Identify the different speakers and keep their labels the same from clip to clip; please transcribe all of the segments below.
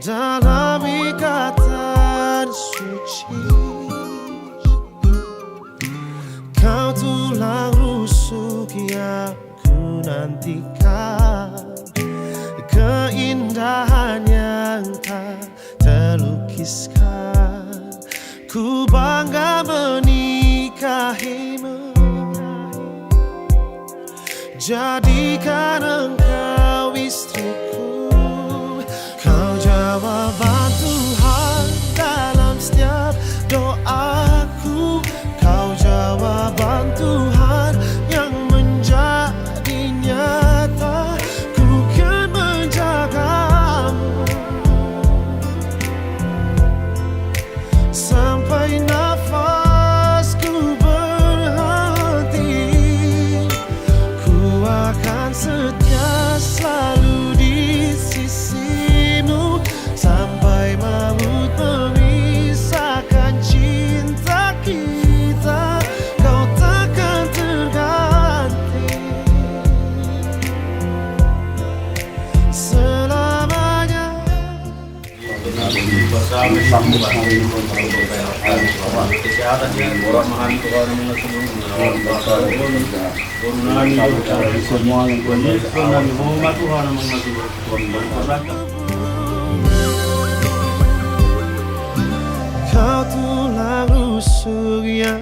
Speaker 1: dalam ikatan suci. Kau tulang rusuk yang ku nantikan, keindahan yang tak terlukiskan. Ku bangga menikahimu, jadikan engkau istriku. Kau jawaban Tuhan dalam setiap doaku. Kau jawaban Tuhan yang menjadi nyata. Ku kan menjagamu sampai nafasku berhenti. Ku akan setia selalu di sisimu sampai maut memisahkan cinta kita. Kau takkan terganti selamanya.
Speaker 2: Kesehatan yang murahan Tuhan semua yang Tuhan
Speaker 1: Kau tulang rusuk yang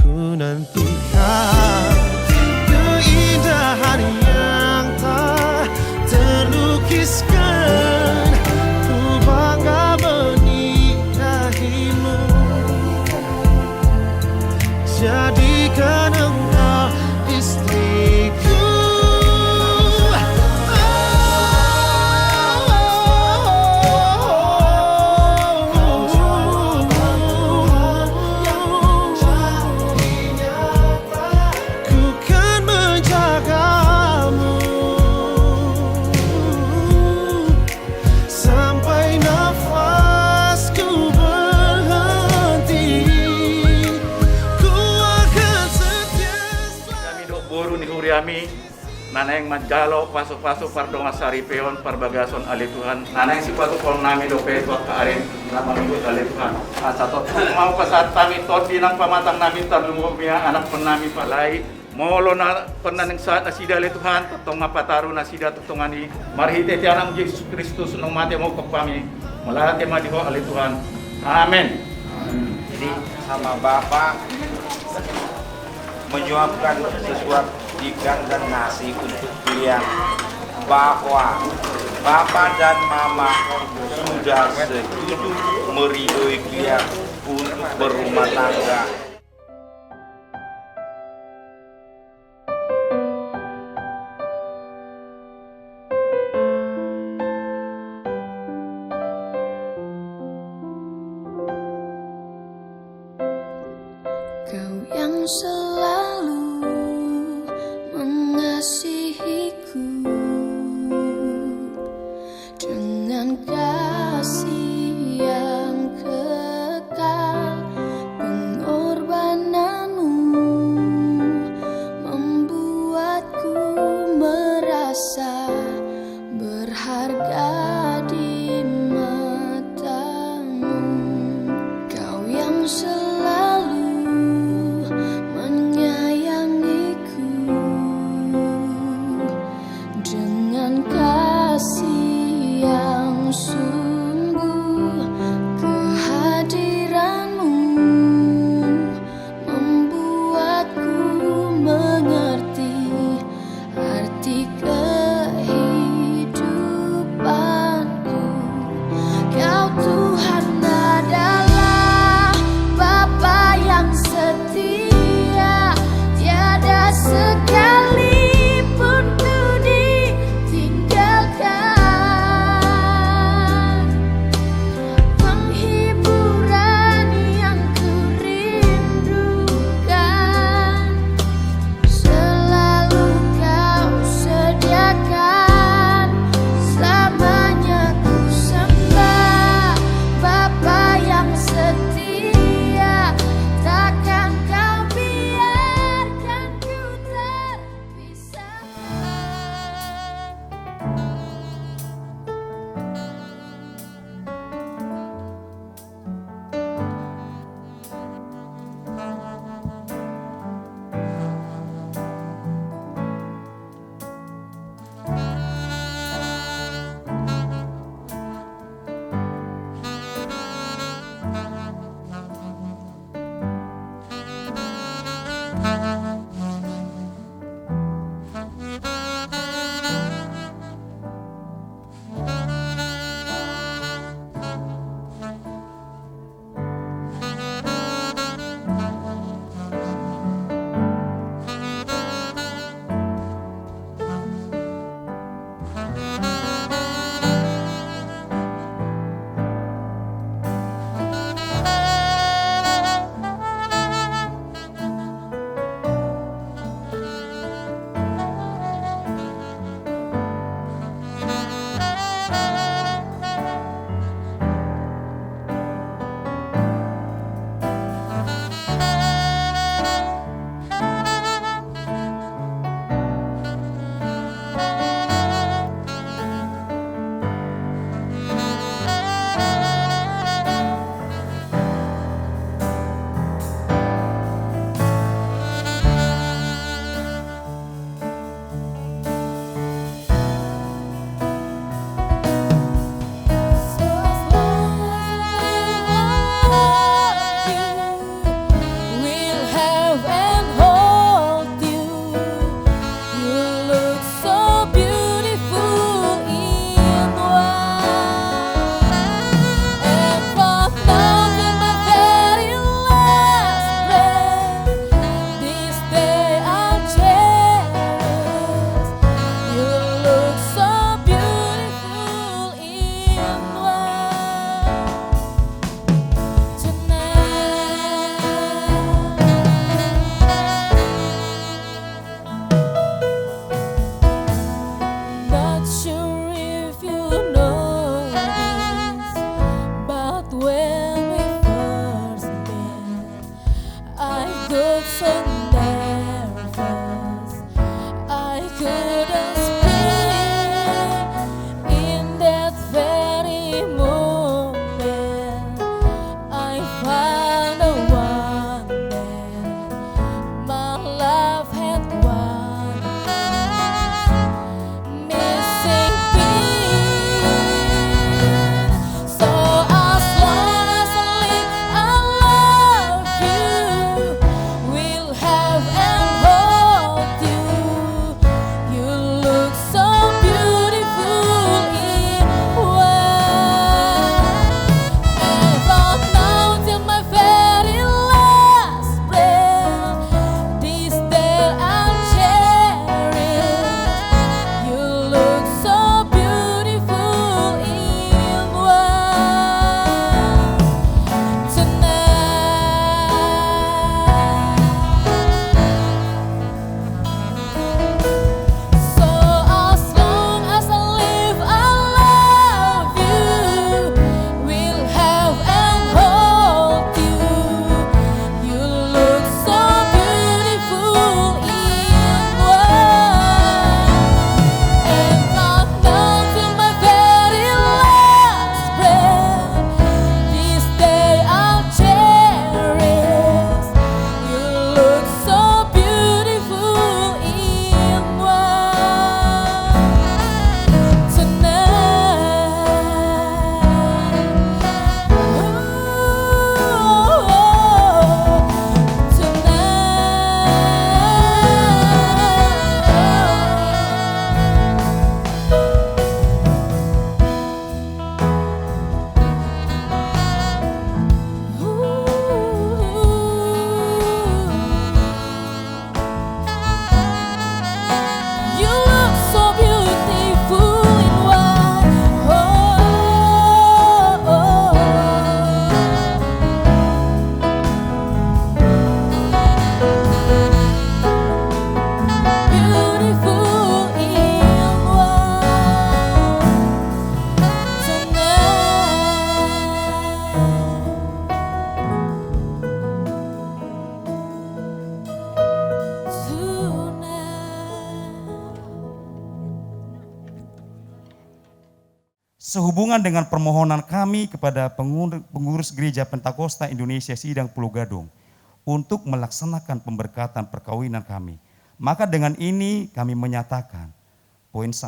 Speaker 1: ku nantikan, keindahan yang tak terlukiskan. Ku bangga menikahimu, jadikan engkau istriku. Ku kan menjagamu sampai nafasku berhenti. Ku akan setia
Speaker 2: kami dok boru ni huriami naneng majalo pasok-pasok pardonga saripeon parbagason ali Tuhan naneng si pasok pon nami do petot kaarin nama minggu ali Tuhan satu mau pasat kami tot binang pamatang nami tarlungo biya anak pon nami palai molo na penaneng saat nasida ali Tuhan totong mapataro nasida totongani marhite ti anang Yesus Kristus nung mati mo kapami malate madiho ali Tuhan amen.
Speaker 3: Jadi sama Bapak menyuapkan sesuatu ikan dan nasi untuk kalian, bahwa Bapak dan Mama sudah setuju meridhoi kalian untuk berumah tangga.
Speaker 4: Kau yang selalu mengasihiku dengan kasih yang kekal. Pengorbananmu membuatku merasa berharga di matamu. Kau yang selalu menyayangiku dengan kasih yang sungguh. Kehadiranmu membuatku mengerti arti kehidupanku. Kau Tuhan adalah so nervous I couldn't speak. In that very moment I found the one that my life had won. Missing piece. So as long as I live, I love you. Will have and hold you. You look so beautiful in white. And from now till my very last breath, this day I'll cherish. You look so beautiful in white tonight. So as long as I live, I love you. Will have and hold you. You look so beautiful in white. And from now till my very last breath, this day I'll cherish. You look so beautiful in white You look so beautiful in white. Beautiful in white
Speaker 5: Sehubungan dengan permohonan kami kepada pengurus Gereja Pentakosta Indonesia Sidang Pulau Gadung untuk melaksanakan pemberkatan perkawinan kami, maka dengan ini kami menyatakan, poin 1,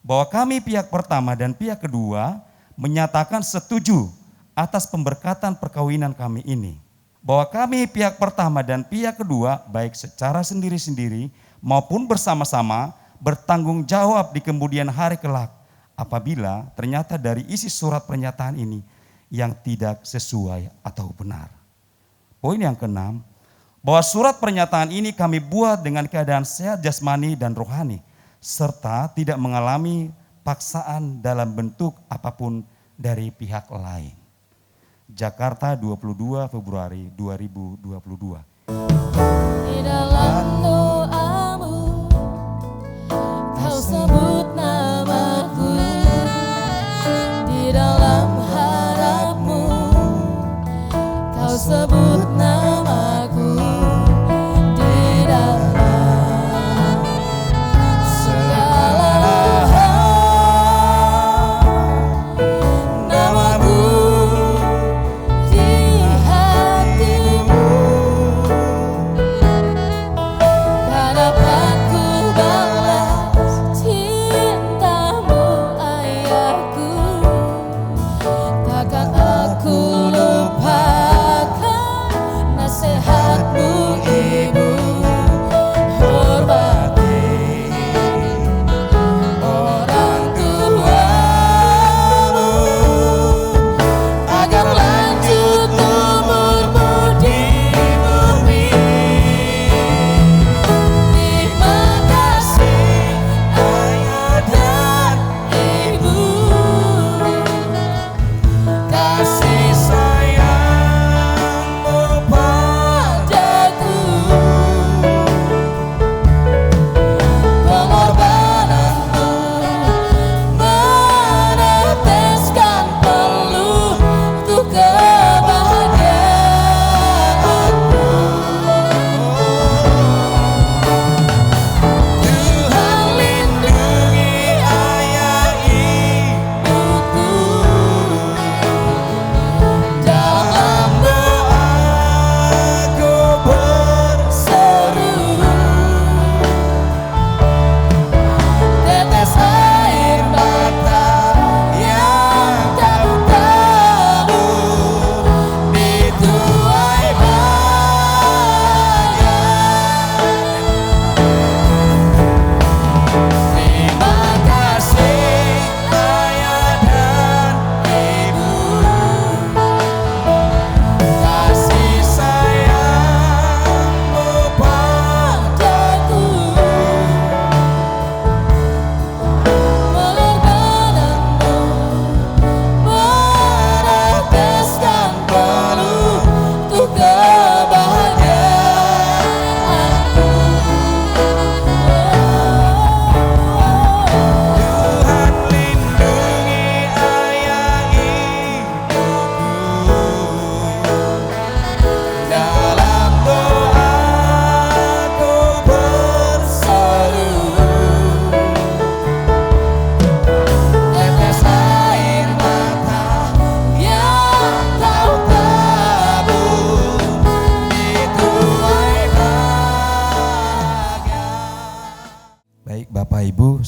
Speaker 5: bahwa kami pihak pertama dan pihak kedua menyatakan setuju atas pemberkatan perkawinan kami ini. Bahwa kami pihak pertama dan pihak kedua baik secara sendiri-sendiri maupun bersama-sama bertanggung jawab di kemudian hari kelak apabila ternyata dari isi surat pernyataan ini yang tidak sesuai atau benar. Poin yang keenam, bahwa surat pernyataan ini kami buat dengan keadaan sehat jasmani dan rohani, serta tidak mengalami paksaan dalam bentuk apapun dari pihak lain. Jakarta, 22 Februari 2022.
Speaker 4: Di dalam doamu kau sebut namaku, di dalam harapmu kau sebut namaku, di dalam segala hal namaku di hatimu.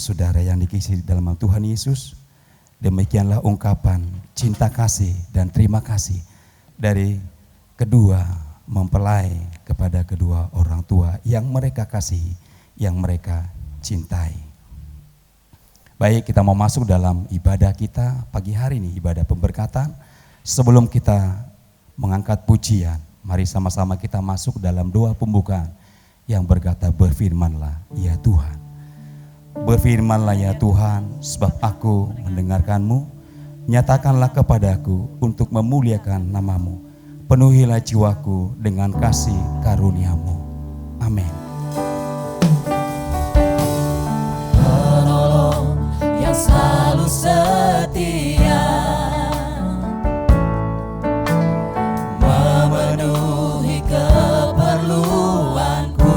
Speaker 5: saudara yang dikasihi dalam nama Tuhan Yesus, demikianlah ungkapan cinta kasih dan terima kasih dari kedua mempelai kepada kedua orang tua yang mereka kasihi, yang mereka cintai. Baik, kita mau masuk dalam ibadah kita pagi hari ini, ibadah pemberkatan. Sebelum kita mengangkat pujian, mari sama-sama kita masuk dalam doa pembukaan yang berkata, berfirmanlah ya Tuhan. Berfirmanlah ya Tuhan, sebab aku mendengarkanmu. Nyatakanlah kepadaku untuk memuliakan namamu. Penuhilah jiwaku dengan kasih karuniamu. Amin.
Speaker 4: Penolong yang selalu setia, memenuhi keperluanku.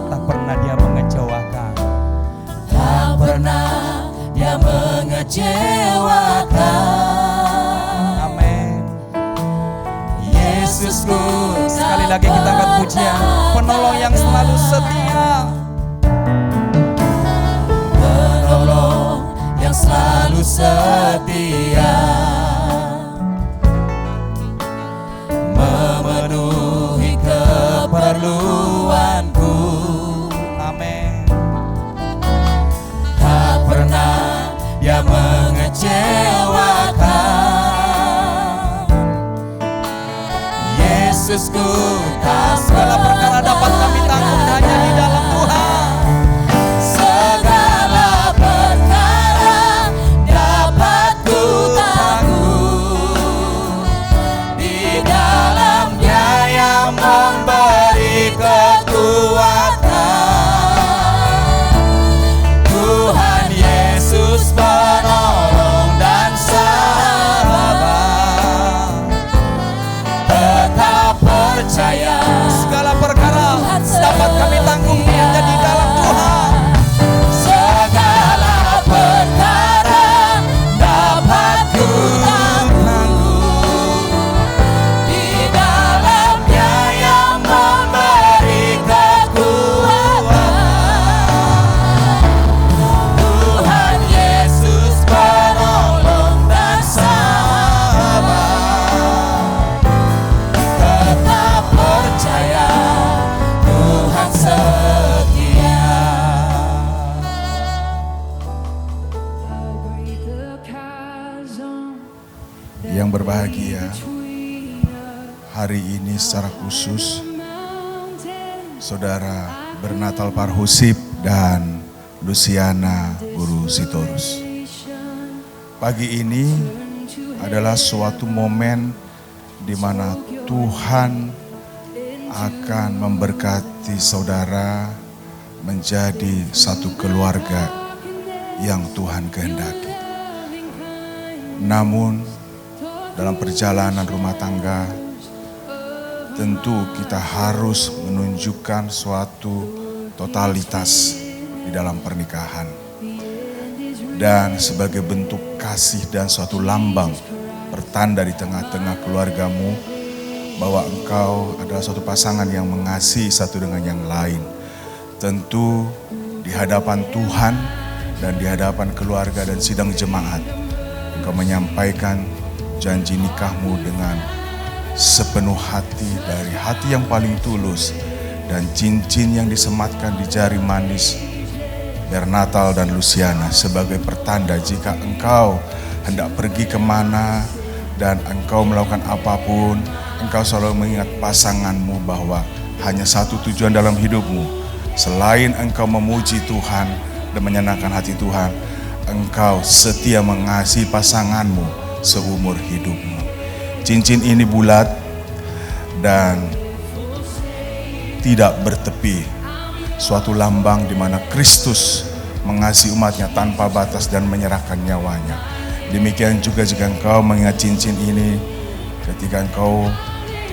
Speaker 5: Tak pernah dia mengecewakan.
Speaker 4: Tak pernah dia mengecewakan.
Speaker 5: Amin.
Speaker 4: Yesusku,
Speaker 5: Sekali lagi kita angkat pujian, penolong yang selalu setia.
Speaker 4: Penolong yang selalu setia, memenuhi keperluanku.
Speaker 5: Amin.
Speaker 4: Tak pernah dia mengecewakan. Yesusku, tak
Speaker 5: Segala perkara dapat kami tanggung hanya di dalam Tuhan.
Speaker 4: segala perkara dapat ku tanggung di dalam Dia yang memberi kekuatan. Tuhan Yesus penolong dan sahabat, tetap percaya.
Speaker 5: Segala perkara dapat kami tanggung hanya di dalam Tuhan.
Speaker 4: Segala perkara dapat ku tanggung di dalam Dia yang memberi kekuatan. Tuhan Yesus penolong dan sahabat, tetap percaya Tuhan setia.
Speaker 6: Yang berbahagia hari ini secara khusus Saudara Bernatal Parhusip dan Luciana Guru Sitorus. Pagi ini adalah suatu momen di mana Tuhan akan memberkati saudara menjadi satu keluarga yang Tuhan kehendaki. Namun dalam perjalanan rumah tangga tentu kita harus menunjukkan suatu totalitas di dalam pernikahan. Dan sebagai bentuk kasih dan suatu lambang pertanda di tengah-tengah keluargamu bahwa engkau adalah suatu pasangan yang mengasihi satu dengan yang lain. Tentu di hadapan Tuhan dan di hadapan keluarga dan sidang jemaat, engkau menyampaikan janji nikahmu dengan sepenuh hati, dari hati yang paling tulus, dan cincin yang disematkan di jari manis Bernatal dan Luciana sebagai pertanda jika engkau hendak pergi kemana dan engkau melakukan apapun, engkau selalu mengingat pasanganmu bahwa hanya satu tujuan dalam hidupmu. Selain engkau memuji Tuhan dan menyenangkan hati Tuhan, engkau setia mengasihi pasanganmu seumur hidupmu. Cincin ini bulat dan tidak bertepi, suatu lambang di mana Kristus mengasihi umatnya tanpa batas dan menyerahkan nyawanya. Demikian juga jika engkau mengingat cincin ini, ketika engkau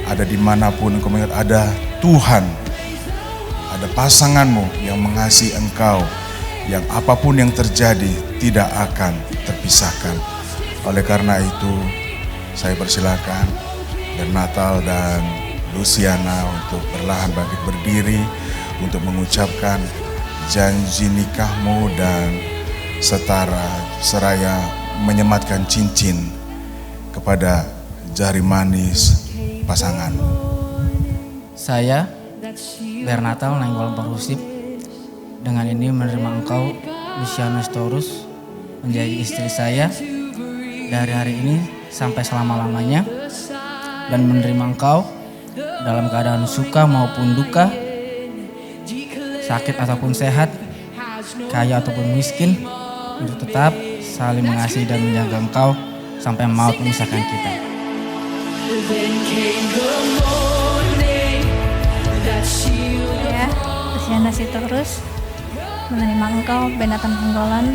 Speaker 6: ada dimanapun, engkau mengingat ada Tuhan, ada pasanganmu yang mengasihi engkau, yang apapun yang terjadi tidak akan terpisahkan. Oleh karena itu, saya persilakan Bernatal dan Luciana untuk perlahan bangkit berdiri untuk mengucapkan janji nikahmu dan seraya menyematkan cincin kepada jari manis pasanganmu.
Speaker 7: Saya, Bernatal Nainggolan Parhusip, dengan ini menerima engkau, Luciana Storus, menjadi istri saya dari hari ini sampai selama-lamanya, dan menerima engkau dalam keadaan suka maupun duka, sakit ataupun sehat, kaya ataupun miskin, untuk tetap saling mengasihi dan menjaga engkau sampai maut memisahkan kita.
Speaker 8: Saya, Luciana Sitorus, menerima engkau, Benatan Nainggolan,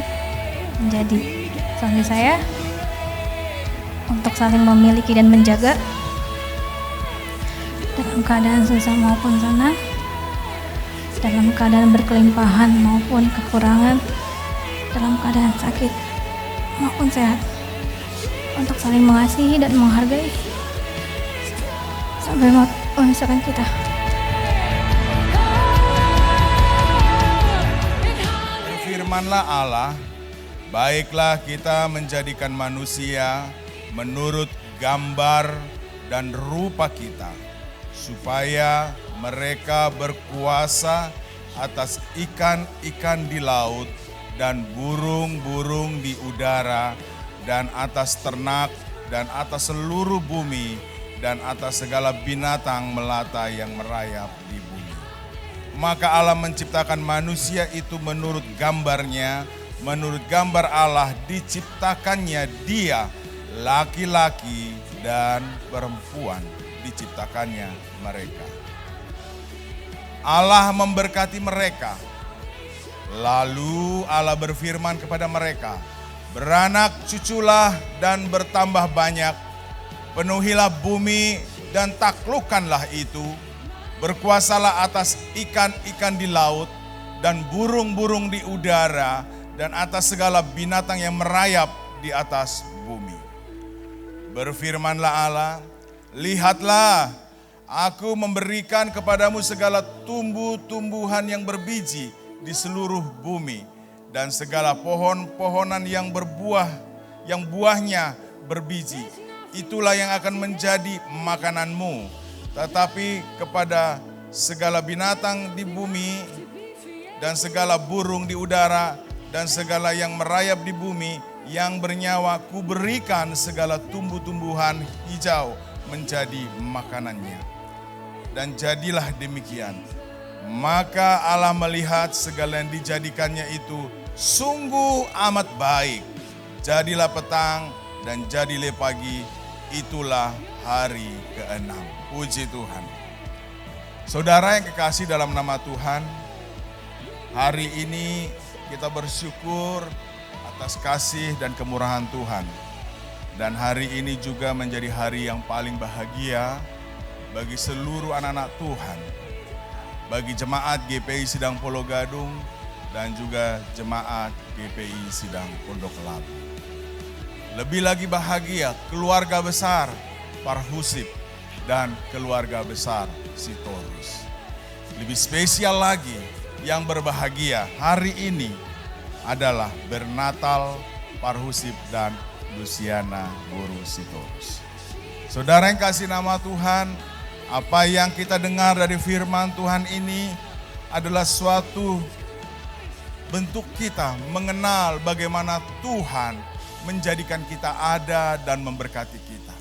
Speaker 8: menjadi suami saya, untuk saling memiliki dan menjaga dalam keadaan susah maupun senang, dalam keadaan berkelimpahan maupun kekurangan, dalam keadaan sakit maupun sehat, untuk saling mengasihi dan menghargai sampai maut memisahkan kita.
Speaker 6: Berfirmanlah Allah, baiklah kita menjadikan manusia menurut gambar dan rupa kita, supaya mereka berkuasa atas ikan-ikan di laut dan burung-burung di udara dan atas ternak dan atas seluruh bumi dan atas segala binatang melata yang merayap di bumi. Maka Allah menciptakan manusia itu menurut gambarnya, menurut gambar Allah diciptakannya dia, laki-laki dan perempuan diciptakannya mereka. Allah memberkati mereka. Lalu Allah berfirman kepada mereka, beranak cuculah dan bertambah banyak, penuhilah bumi dan taklukkanlah itu, berkuasalah atas ikan-ikan di laut dan burung-burung di udara dan atas segala binatang yang merayap di atas bumi. Berfirmanlah Allah, lihatlah, aku memberikan kepadamu segala tumbuh-tumbuhan yang berbiji di seluruh bumi dan segala pohon-pohonan yang berbuah, yang buahnya berbiji. Itulah yang akan menjadi makananmu. Tetapi kepada segala binatang di bumi dan segala burung di udara dan segala yang merayap di bumi yang bernyawa, kuberikan segala tumbuh-tumbuhan hijau menjadi makanannya. Dan jadilah demikian. Maka Allah melihat segala yang dijadikannya itu sungguh amat baik. Jadilah petang dan jadilah pagi, itulah hari ke-6. Puji Tuhan. Saudara yang kekasih dalam nama Tuhan, hari ini kita bersyukur atas kasih dan kemurahan Tuhan. Dan hari ini juga menjadi hari yang paling bahagia bagi seluruh anak-anak Tuhan. Bagi jemaat GPI Sidang Pulau Gadung dan juga jemaat GPI Sidang Pondok Labu. Lebih lagi bahagia keluarga besar Parhusip dan keluarga besar Sitorus. Lebih spesial lagi yang berbahagia hari ini adalah Bernatal Parhusip dan Luciana Guru Sitorus. Saudara yang kasih nama Tuhan, apa yang kita dengar dari firman Tuhan ini adalah suatu bentuk kita mengenal bagaimana Tuhan menjadikan kita ada dan memberkati kita.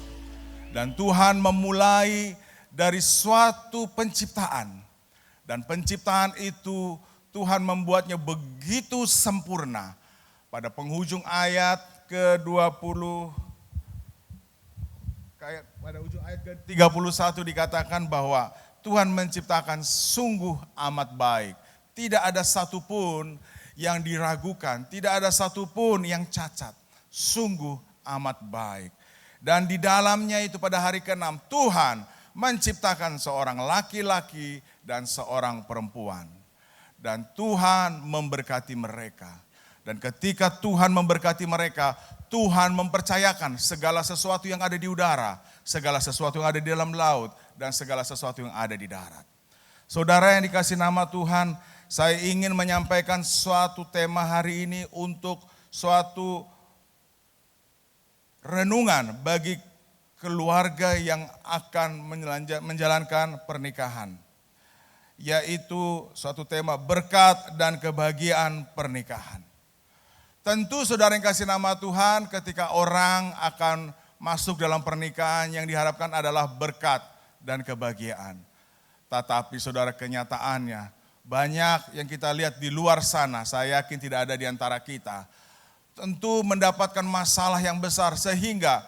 Speaker 6: Dan Tuhan memulai dari suatu penciptaan. Dan penciptaan itu Tuhan membuatnya begitu sempurna. Pada penghujung ayat ke-20, pada ujung ayat ke-31 dikatakan bahwa Tuhan menciptakan sungguh amat baik. Tidak ada satupun yang diragukan, tidak ada satupun yang cacat. Sungguh amat baik. Dan di dalamnya itu pada hari ke-6 Tuhan menciptakan seorang laki-laki dan seorang perempuan. Dan Tuhan memberkati mereka. Dan ketika Tuhan memberkati mereka, Tuhan mempercayakan segala sesuatu yang ada di udara, segala sesuatu yang ada di dalam laut, dan segala sesuatu yang ada di darat. Saudara yang dikasih nama Tuhan, saya ingin menyampaikan suatu tema hari ini untuk suatu renungan bagi keluarga yang akan menjalankan pernikahan. Yaitu suatu tema berkat dan kebahagiaan pernikahan. Tentu saudara yang kasih nama Tuhan, ketika orang akan masuk dalam pernikahan yang diharapkan adalah berkat dan kebahagiaan. Tetapi saudara, kenyataannya banyak yang kita lihat di luar sana, saya yakin tidak ada di antara kita, tentu mendapatkan masalah yang besar sehingga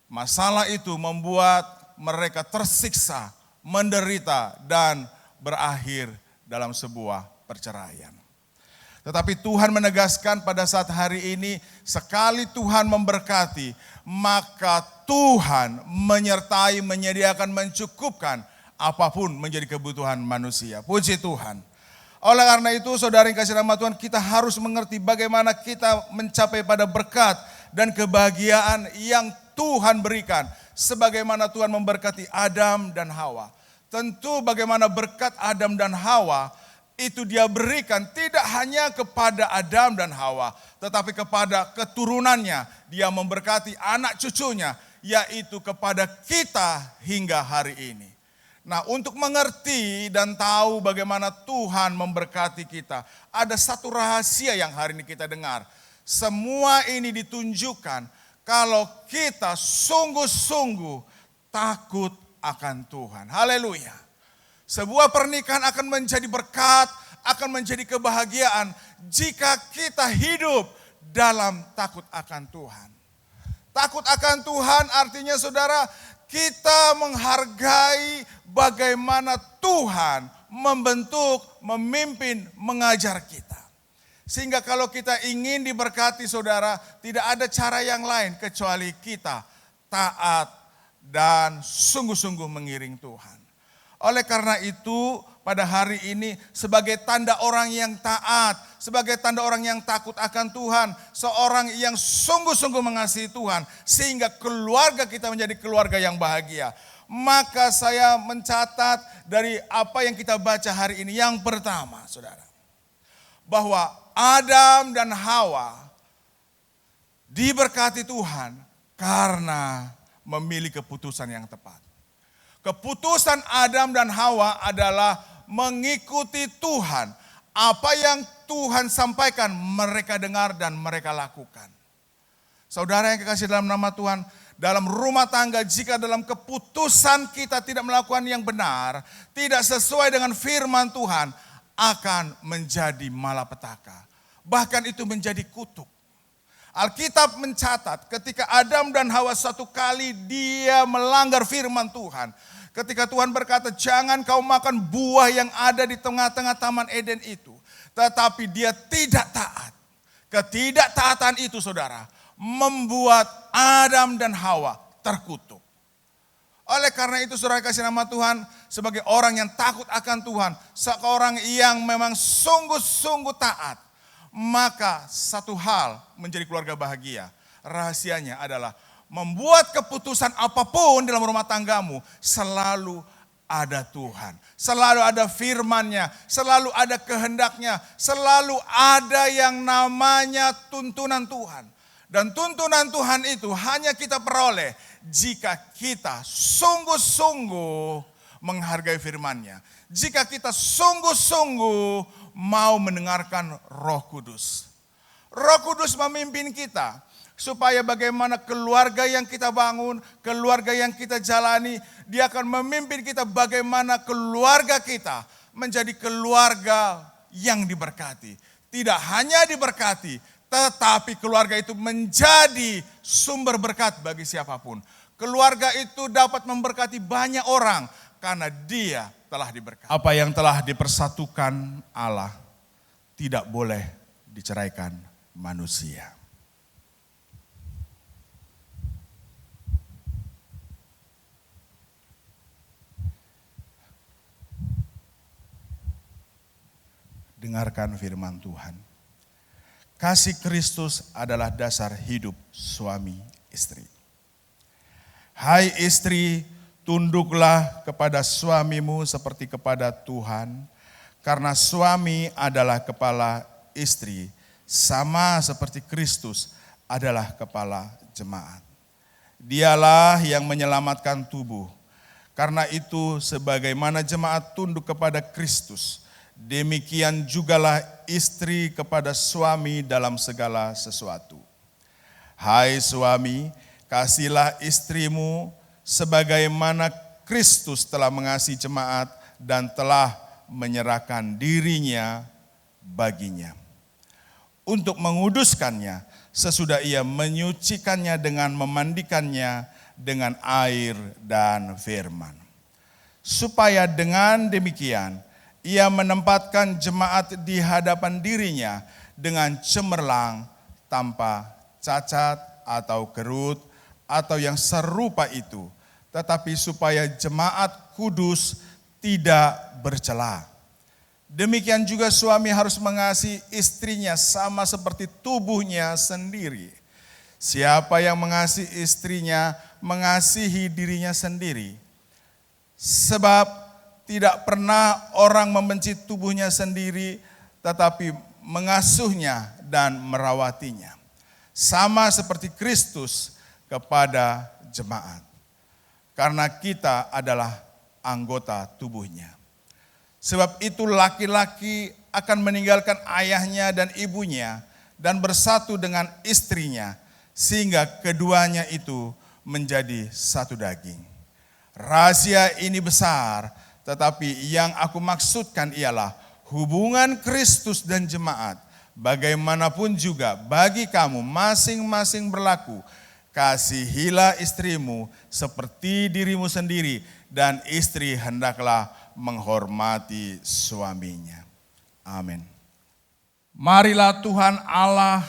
Speaker 6: masalah itu membuat mereka tersiksa, menderita, dan berakhir dalam sebuah perceraian. Tetapi Tuhan menegaskan pada saat hari ini, sekali Tuhan memberkati, maka Tuhan menyertai, menyediakan, mencukupkan apapun menjadi kebutuhan manusia. Puji Tuhan. Oleh karena itu, saudara yang kasih nama Tuhan, kita harus mengerti bagaimana kita mencapai pada berkat dan kebahagiaan yang Tuhan berikan. Sebagaimana Tuhan memberkati Adam dan Hawa. Tentu bagaimana berkat Adam dan Hawa itu dia berikan tidak hanya kepada Adam dan Hawa, tetapi kepada keturunannya. Dia memberkati anak cucunya, yaitu kepada kita hingga hari ini. Nah, untuk mengerti dan tahu bagaimana Tuhan memberkati kita, ada satu rahasia yang hari ini kita dengar. Semua ini ditunjukkan kalau kita sungguh-sungguh takut akan Tuhan. Haleluya. Sebuah pernikahan akan menjadi berkat, akan menjadi kebahagiaan jika kita hidup dalam takut akan Tuhan. Takut akan Tuhan artinya saudara, kita menghargai bagaimana Tuhan membentuk, memimpin, mengajar kita. Sehingga kalau kita ingin diberkati saudara, tidak ada cara yang lain kecuali kita taat dan sungguh-sungguh mengiring Tuhan. Oleh karena itu pada hari ini sebagai tanda orang yang taat, sebagai tanda orang yang takut akan Tuhan, seorang yang sungguh-sungguh mengasihi Tuhan sehingga keluarga kita menjadi keluarga yang bahagia. Maka saya mencatat dari apa yang kita baca hari ini, yang pertama saudara, bahwa Adam dan Hawa diberkati Tuhan karena memilih keputusan yang tepat. Keputusan Adam dan Hawa adalah mengikuti Tuhan. Apa yang Tuhan sampaikan mereka dengar dan mereka lakukan. Saudara yang kekasih dalam nama Tuhan, dalam rumah tangga jika dalam keputusan kita tidak melakukan yang benar, tidak sesuai dengan firman Tuhan, akan menjadi malapetaka. Bahkan itu menjadi kutuk. Alkitab mencatat ketika Adam dan Hawa satu kali dia melanggar firman Tuhan. Ketika Tuhan berkata jangan kau makan buah yang ada di tengah-tengah taman Eden itu. Tetapi dia tidak taat. Ketidaktaatan itu saudara membuat Adam dan Hawa terkutuk. Oleh karena itu saudara kasih nama Tuhan, sebagai orang yang takut akan Tuhan, seorang yang memang sungguh-sungguh taat, maka satu hal menjadi keluarga bahagia. Rahasianya adalah membuat keputusan apapun dalam rumah tanggamu selalu ada Tuhan. Selalu ada firman-Nya, selalu ada kehendaknya, selalu ada yang namanya tuntunan Tuhan. Dan tuntunan Tuhan itu hanya kita peroleh jika kita sungguh-sungguh menghargai firman-Nya. Jika kita sungguh-sungguh mau mendengarkan Roh Kudus. Roh Kudus memimpin kita supaya bagaimana keluarga yang kita bangun, keluarga yang kita jalani, dia akan memimpin kita bagaimana keluarga kita menjadi keluarga yang diberkati. Tidak hanya diberkati, tetapi keluarga itu menjadi sumber berkat bagi siapapun. Keluarga itu dapat memberkati banyak orang karena dia telah diberkati. Apa yang telah dipersatukan Allah tidak boleh diceraikan manusia. Dengarkan firman Tuhan. Kasih Kristus adalah dasar hidup suami istri. Hai istri, tunduklah kepada suamimu seperti kepada Tuhan. Karena suami adalah kepala istri, sama seperti Kristus adalah kepala jemaat. Dialah yang menyelamatkan tubuh. Karena itu sebagaimana jemaat tunduk kepada Kristus, demikian jugalah istri kepada suami dalam segala sesuatu. Hai suami, kasihilah istrimu sebagaimana Kristus telah mengasihi jemaat dan telah menyerahkan dirinya baginya. Untuk menguduskannya sesudah ia menyucikannya dengan memandikannya dengan air dan firman. Supaya dengan demikian ia menempatkan jemaat di hadapan dirinya dengan cemerlang, tanpa cacat atau kerut atau yang serupa itu, tetapi supaya jemaat kudus tidak bercela. Demikian juga suami harus mengasihi istrinya sama seperti tubuhnya sendiri. Siapa yang mengasihi istrinya mengasihi dirinya sendiri. Sebab tidak pernah orang membenci tubuhnya sendiri, tetapi mengasuhnya dan merawatinya. Sama seperti Kristus kepada jemaat. Karena kita adalah anggota tubuhnya. Sebab itu laki-laki akan meninggalkan ayahnya dan ibunya dan bersatu dengan istrinya, sehingga keduanya itu menjadi satu daging. Rahasia ini besar, tetapi yang aku maksudkan ialah hubungan Kristus dan jemaat. Bagaimanapun juga bagi kamu masing-masing berlaku, kasihilah istrimu seperti dirimu sendiri, dan istri hendaklah menghormati suaminya. Amin. Marilah Tuhan Allah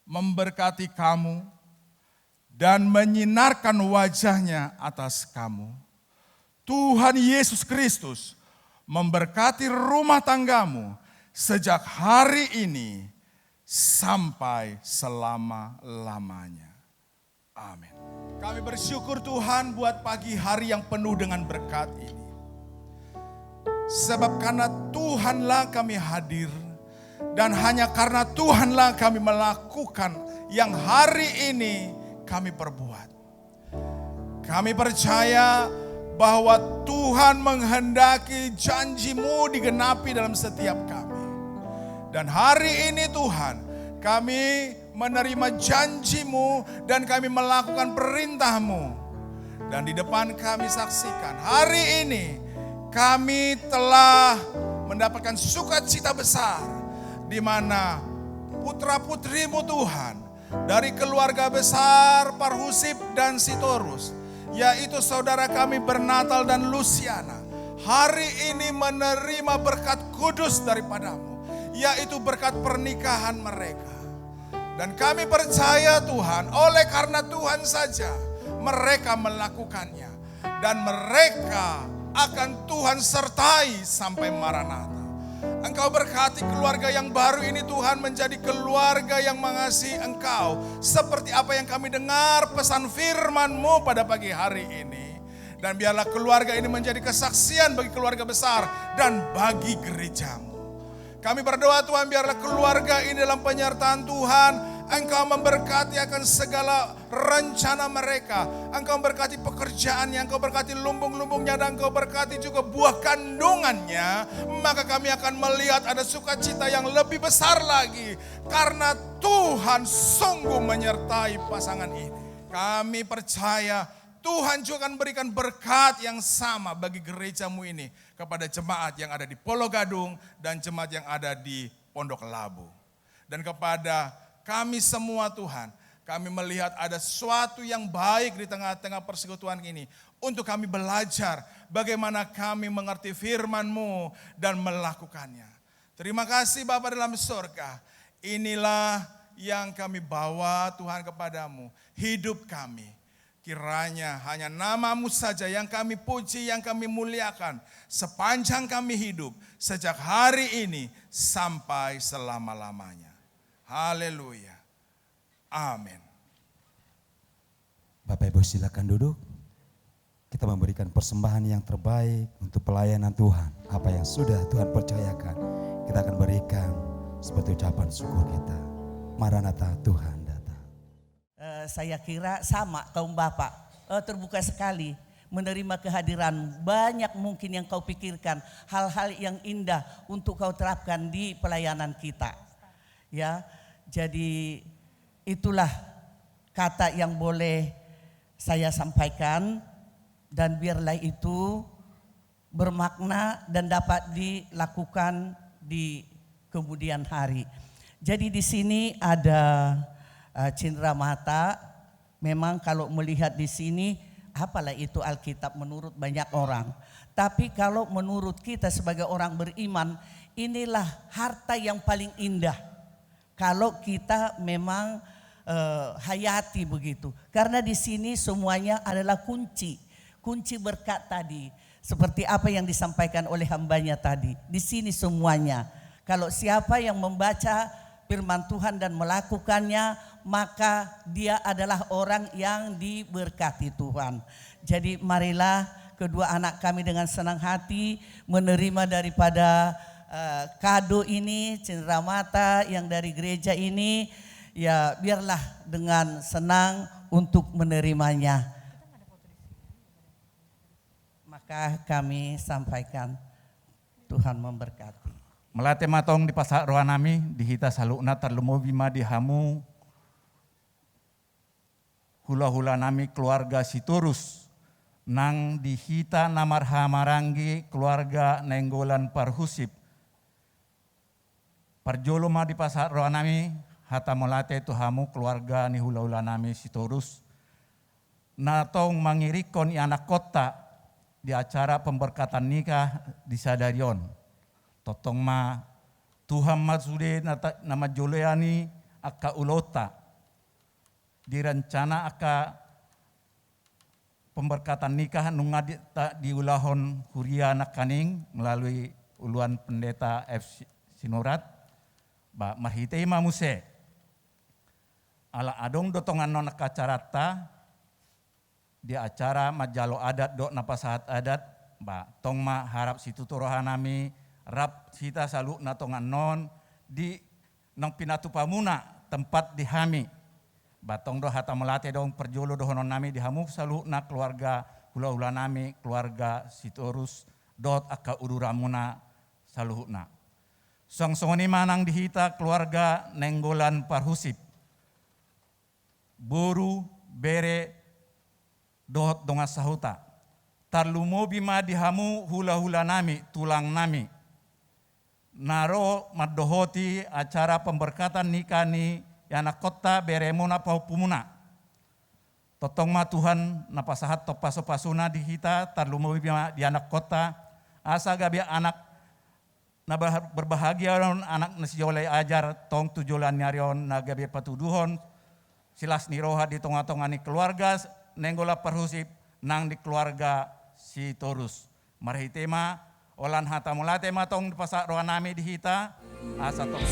Speaker 6: memberkati kamu dan menyinarkan wajahnya atas kamu. Tuhan Yesus Kristus memberkati rumah tanggamu sejak hari ini sampai selama-lamanya. Amin. Kami bersyukur Tuhan buat pagi hari yang penuh dengan berkat ini. Sebab karena Tuhanlah kami hadir, dan hanya karena Tuhanlah kami melakukan yang hari ini kami perbuat. Kami percaya bahwa Tuhan menghendaki janji-Mu digenapi dalam setiap kami. Dan hari ini Tuhan, kami menerima janji-Mu dan kami melakukan perintah-Mu. Dan di depan kami saksikan, hari ini kami telah mendapatkan sukacita besar, di mana putra-putri-Mu Tuhan, dari keluarga besar Parhusip dan Sitorus, yaitu saudara kami Bernatal dan Luciana, hari ini menerima berkat kudus daripada-Mu, yaitu berkat pernikahan mereka. Dan kami percaya Tuhan, oleh karena Tuhan saja mereka melakukannya, dan mereka akan Tuhan sertai sampai Maranatha. Engkau berkati keluarga yang baru ini Tuhan, menjadi keluarga yang mengasihi Engkau, seperti apa yang kami dengar pesan firman-Mu pada pagi hari ini. Dan biarlah keluarga ini menjadi kesaksian bagi keluarga besar dan bagi gereja-Mu. Kami berdoa Tuhan, biarlah keluarga ini dalam penyertaan Tuhan, Engkau memberkati akan segala rencana mereka. Engkau berkati pekerjaannya, Engkau berkati lumbung-lumbungnya, dan Engkau berkati juga buah kandungannya. Maka kami akan melihat ada sukacita yang lebih besar lagi, karena Tuhan sungguh menyertai pasangan ini. Kami percaya Tuhan juga akan berikan berkat yang sama bagi gereja-Mu ini, kepada jemaat yang ada di Pulau Gadung dan jemaat yang ada di Pondok Labu. Dan kepada kami semua Tuhan, kami melihat ada sesuatu yang baik di tengah-tengah persekutuan ini, untuk kami belajar bagaimana kami mengerti firman-Mu dan melakukannya. Terima kasih Bapa dalam surga, inilah yang kami bawa Tuhan kepadamu, hidup kami. Kiranya hanya nama-Mu saja yang kami puji, yang kami muliakan sepanjang kami hidup, sejak hari ini sampai selama-lamanya. Haleluya. Amin.
Speaker 5: Bapak Ibu silakan duduk. Kita memberikan persembahan yang terbaik untuk pelayanan Tuhan. Apa yang sudah Tuhan percayakan, kita akan berikan sebagai ucapan syukur kita. Maranatha, Tuhan datang.
Speaker 9: Saya kira sama kaum bapak, terbuka sekali menerima kehadiran. Banyak mungkin yang kau pikirkan, hal-hal yang indah untuk kau terapkan di pelayanan kita. Ya, jadi itulah kata yang boleh saya sampaikan, dan biarlah itu bermakna dan dapat dilakukan di kemudian hari. Jadi di sini ada cindera mata. Memang kalau melihat di sini, apalah itu Alkitab menurut banyak orang. Tapi kalau menurut kita sebagai orang beriman, inilah harta yang paling indah. Kalau kita memang hayati begitu. Karena di sini semuanya adalah kunci berkat tadi. Seperti apa yang disampaikan oleh hambanya tadi. Di sini semuanya. Kalau siapa yang membaca firman Tuhan dan melakukannya, maka dia adalah orang yang diberkati Tuhan. Jadi marilah kedua anak kami dengan senang hati menerima daripada kado ini, cindera mata yang dari gereja ini. Ya biarlah dengan senang untuk menerimanya. Maka kami sampaikan, Tuhan memberkati.
Speaker 2: Melate matong di pasak rohanami, dihita salukna terlumo bima dihamu, hula-hula nami keluarga Sitorus, nang dihita namar hamaranggi keluarga Nenggolan Parhusip. Parjolo ma di pasak rohanami, hata melate tuhamu keluarga ni hula-hula nami Sitorus, natong mangirikon i anak kota di acara pemberkatan nikah di Sadarion. Totong ma Tuhan masude nama joleani aka ulota direncana aka pemberkatan nikah nunga di ulahon huria nakaning melalui uluan pendeta F. Sinorat ba mahite mamuse ala adong dotongan non kacarata di acara majalo adat dok napasahat adat ba tong ma harap situ rohanami rap kita salu natongan non di nang pinatu pamuna tempat dihami batong do hata melate dong perjolo dohonon nami dihamu salu na keluarga hula-hula nami keluarga Sitorus dot aka ururamuna saluhna song-songoni manang dihita keluarga Nenggolan Parhusip boru bere dot donga sahuta tarlumo bima dihamu hula-hula nami tulang nami naro madohoti acara pemberkatan nikah ni yana kota beremuna paupumuna. Totong ma Tuhan napasahat topaso-pasuna dihita tarlumo di anak kota asa gabi anak na berbahagia anak nasijolay ajar tong tujulan nyarion na gabi patuduhon silas ni roha di tonga-tonga ni keluarga Nenggolan Parhusip nang di keluarga Sitorus. Marhitema olan hata mulate matong di pasak rohanami dihita asa tok